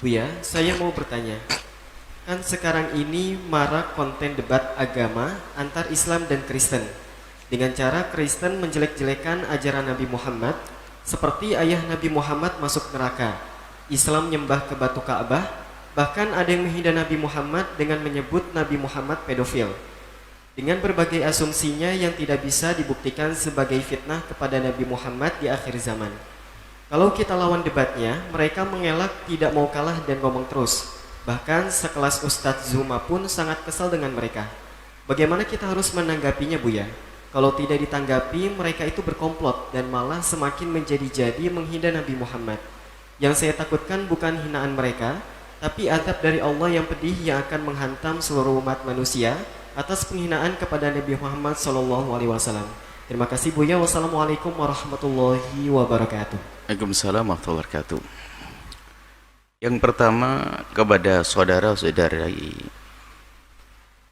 Buya, saya mau bertanya. Kan sekarang ini marak konten debat agama antar Islam dan Kristen. Dengan cara Kristen menjelek-jelekan ajaran Nabi Muhammad, seperti ayah Nabi Muhammad masuk neraka. Islam nyembah ke batu Ka'bah, bahkan ada yang menghina Nabi Muhammad dengan menyebut Nabi Muhammad pedofil. Dengan berbagai asumsinya yang tidak bisa dibuktikan sebagai fitnah kepada Nabi Muhammad di akhir zaman. Kalau kita lawan debatnya, mereka mengelak tidak mau kalah dan ngomong terus. Bahkan sekelas Ustadz Zuma pun sangat kesal dengan mereka. Bagaimana kita harus menanggapinya, Buya? Kalau tidak ditanggapi, mereka itu berkomplot dan malah semakin menjadi-jadi menghina Nabi Muhammad. Yang saya takutkan bukan hinaan mereka, tapi azab dari Allah yang pedih yang akan menghantam seluruh umat manusia atas penghinaan kepada Nabi Muhammad SAW. Terima kasih Buya. Wassalamualaikum warahmatullahi wabarakatuh. Waalaikumsalam warahmatullahi wabarakatuh. Yang pertama, kepada saudara-saudari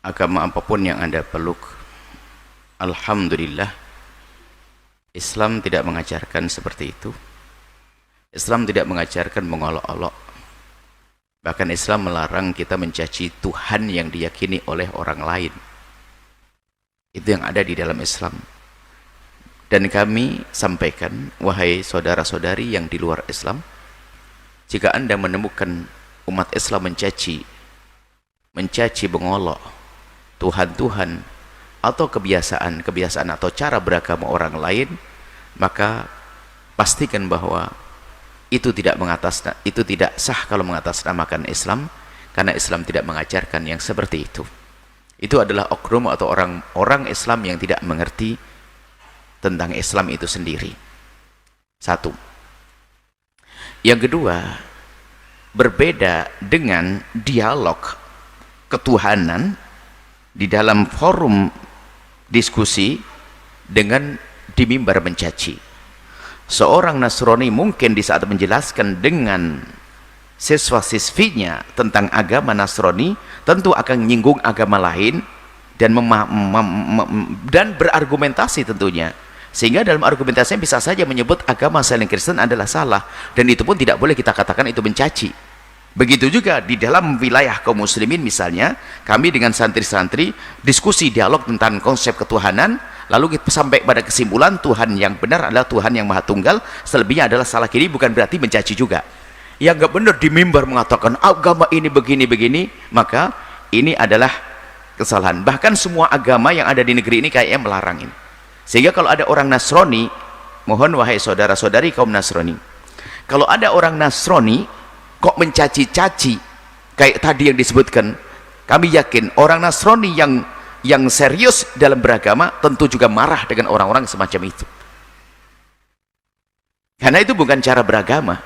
agama apapun yang Anda peluk, alhamdulillah, Islam tidak mengajarkan seperti itu. Islam tidak mengajarkan mengolok-olok. Bahkan Islam melarang kita mencaci Tuhan yang diyakini oleh orang lain. Itu yang ada di dalam Islam. Dan kami sampaikan, wahai saudara-saudari yang di luar Islam, jika Anda menemukan umat Islam mencaci, mengolok Tuhan-Tuhan atau kebiasaan atau cara beragama orang lain, maka pastikan bahwa itu tidak sah kalau mengatasnamakan Islam, karena Islam tidak mengajarkan yang seperti itu. Itu adalah oknum atau orang Islam yang tidak mengerti tentang Islam itu sendiri. Satu. Yang kedua, berbeda dengan dialog ketuhanan di dalam forum diskusi dengan di mimbar mencaci. Seorang Nasrani mungkin di saat menjelaskan dengan siswa-siswinya tentang agama Nasrani tentu akan menyinggung agama lain dan berargumentasi tentunya, sehingga dalam argumentasinya bisa saja menyebut agama selain Kristen adalah salah, dan itu pun tidak boleh kita katakan itu mencaci. Begitu juga di dalam wilayah kaum muslimin, misalnya kami dengan santri-santri diskusi dialog tentang konsep ketuhanan, lalu kita sampai pada kesimpulan Tuhan yang benar adalah Tuhan yang Maha Tunggal, selebihnya adalah salah kiri, bukan berarti mencaci juga. Yang nggak benar di mimbar mengatakan agama ini begini-begini, maka ini adalah kesalahan. Bahkan semua agama yang ada di negeri ini kayaknya melarang ini. Sehingga kalau ada orang Nasrani, mohon wahai saudara-saudari kaum Nasrani, kalau ada orang Nasrani kok mencaci-caci kayak tadi yang disebutkan, kami yakin orang Nasrani yang serius dalam beragama tentu juga marah dengan orang-orang semacam itu, karena itu bukan cara beragama.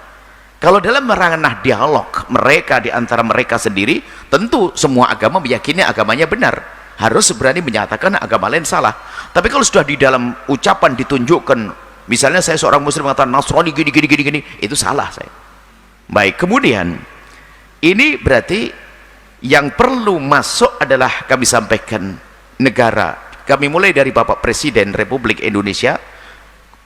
Kalau dalam ranah dialog mereka di antara mereka sendiri, tentu semua agama meyakini agamanya benar, harus berani menyatakan agama lain salah. Tapi kalau sudah di dalam ucapan ditunjukkan, misalnya saya seorang muslim mengatakan Nasrani gini, itu salah saya. Baik, kemudian ini berarti yang perlu masuk adalah kami sampaikan negara. Kami mulai dari Bapak Presiden Republik Indonesia,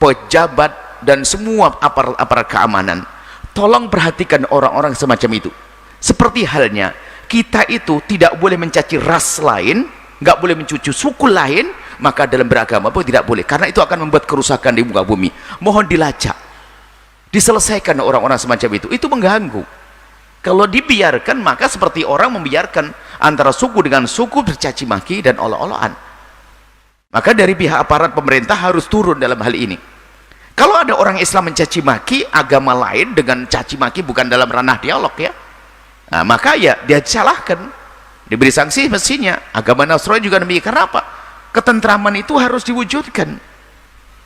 pejabat dan semua aparat keamanan. Tolong perhatikan orang-orang semacam itu. Seperti halnya kita itu tidak boleh mencaci ras lain, nggak boleh mencuci suku lain, maka dalam beragama pun tidak boleh, karena itu akan membuat kerusakan di muka bumi. Mohon dilacak, diselesaikan orang-orang semacam itu mengganggu. Kalau dibiarkan, maka seperti orang membiarkan antara suku dengan suku bercaci maki dan olok-olokan. Maka dari pihak aparat pemerintah harus turun dalam hal ini. Kalau ada orang Islam mencaci maki agama lain dengan caci maki bukan dalam ranah dialog ya, nah, maka ya dia disalahkan, diberi sanksi mestinya. Agama Nasrani juga demikian. Kenapa? Ketentraman itu harus diwujudkan.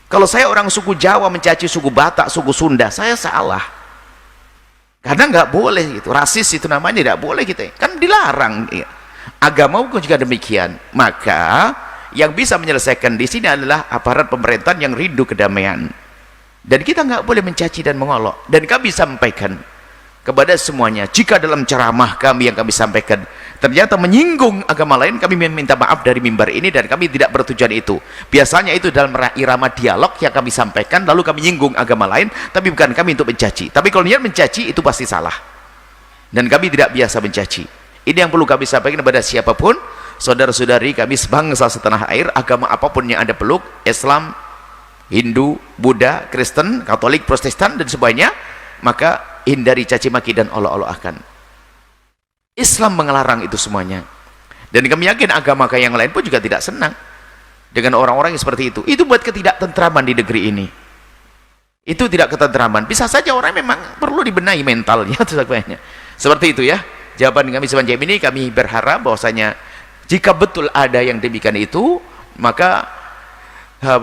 Kalau saya orang suku Jawa mencaci suku Batak, suku Sunda, saya salah, karena nggak boleh itu, rasis itu namanya, tidak boleh kita, kan dilarang ya. Agama hukum juga demikian. Maka yang bisa menyelesaikan di sini adalah aparat pemerintahan yang rindu kedamaian, dan kita nggak boleh mencaci dan mengolok. Dan kami sampaikan kepada semuanya, jika dalam ceramah kami yang kami sampaikan ternyata menyinggung agama lain, kami meminta maaf dari mimbar ini, dan kami tidak bertujuan itu. Biasanya itu dalam irama dialog yang kami sampaikan, lalu kami menyinggung agama lain, tapi bukan kami untuk mencaci. Tapi kalau niat mencaci itu pasti salah. dan kami tidak biasa mencaci. Ini yang perlu kami sampaikan kepada siapapun, saudara-saudari kami sebangsa setanah air, agama apapun yang Anda peluk, Islam, Hindu, Buddha, Kristen, Katolik, Protestan dan sebagainya, maka hindari caci maki dan olok-olok-akan. Islam mengelarang itu semuanya. Dan kami yakin agama yang lain pun juga tidak senang dengan orang-orang yang seperti itu. Itu buat ketidaktentraman di negeri ini. Itu tidak ketentraman. Bisa saja orang memang perlu dibenahi mentalnya. Seperti itu ya. Jawaban kami semacam ini, kami berharap bahwasanya jika betul ada yang demikian itu, maka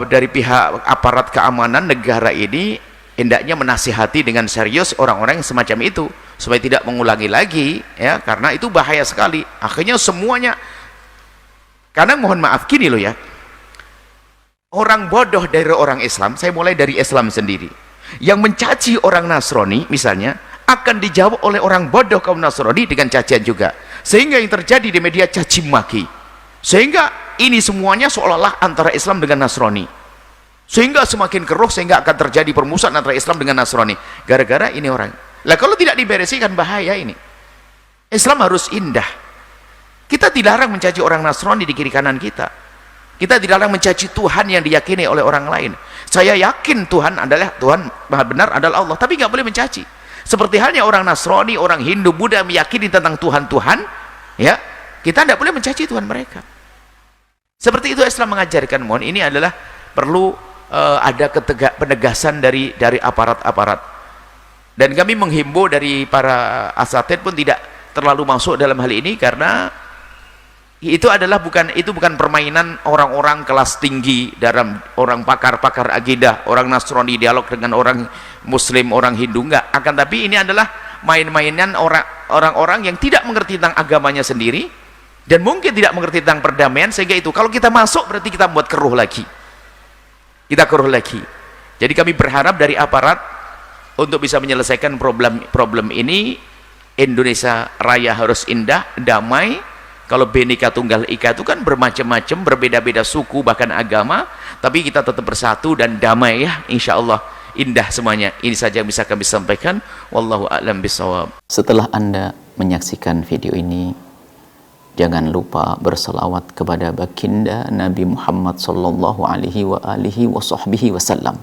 dari pihak aparat keamanan negara ini hendaknya menasihati dengan serius orang-orang yang semacam itu supaya tidak mengulangi lagi ya, karena itu bahaya sekali. Akhirnya semuanya, karena mohon maaf gini loh ya, orang bodoh dari orang Islam, saya mulai dari Islam sendiri, yang mencaci orang Nasrani misalnya akan dijawab oleh orang bodoh kaum Nasrani dengan cacian juga, sehingga yang terjadi di media caci maki, sehingga ini semuanya seolah-olah antara Islam dengan Nasrani, sehingga semakin keruh, sehingga akan terjadi permusuhan antara Islam dengan Nasrani gara-gara ini orang. Lah kalau tidak dibereskan bahaya ini. Islam harus indah. Kita dilarang mencaci orang Nasrani di kiri kanan kita. Kita dilarang mencaci Tuhan yang diyakini oleh orang lain. Saya yakin Tuhan Maha benar adalah Allah, tapi nggak boleh mencaci. Seperti halnya orang Nasrani, orang Hindu, Buddha meyakini tentang Tuhan-Tuhan, ya, kita tidak boleh mencaci Tuhan mereka. Seperti itu Islam mengajarkan. Mohon ini adalah perlu ada penegasan dari aparat-aparat. Dan kami menghimbau dari para asatid pun tidak terlalu masuk dalam hal ini, karena itu bukan permainan orang-orang kelas tinggi, dalam orang pakar-pakar akidah, orang Nasrani dialog dengan orang Muslim, orang Hindu, enggak. Akan tapi ini adalah main-mainan orang-orang yang tidak mengerti tentang agamanya sendiri dan mungkin tidak mengerti tentang perdamaian, sehingga itu kalau kita masuk berarti kita membuat keruh lagi. Kita keruh lagi. Jadi kami berharap dari aparat untuk bisa menyelesaikan problem ini. Indonesia Raya harus indah, damai. Kalau Bhinneka Tunggal Ika itu kan bermacam-macam, berbeda-beda suku bahkan agama, tapi kita tetap bersatu dan damai ya, insya Allah indah semuanya. Ini saja yang bisa kami sampaikan. Wallahu a'lam bishawab. Setelah Anda menyaksikan video ini, jangan lupa berselawat kepada baginda Nabi Muhammad sallallahu alaihi wa alihi wa sahbihi wasallam.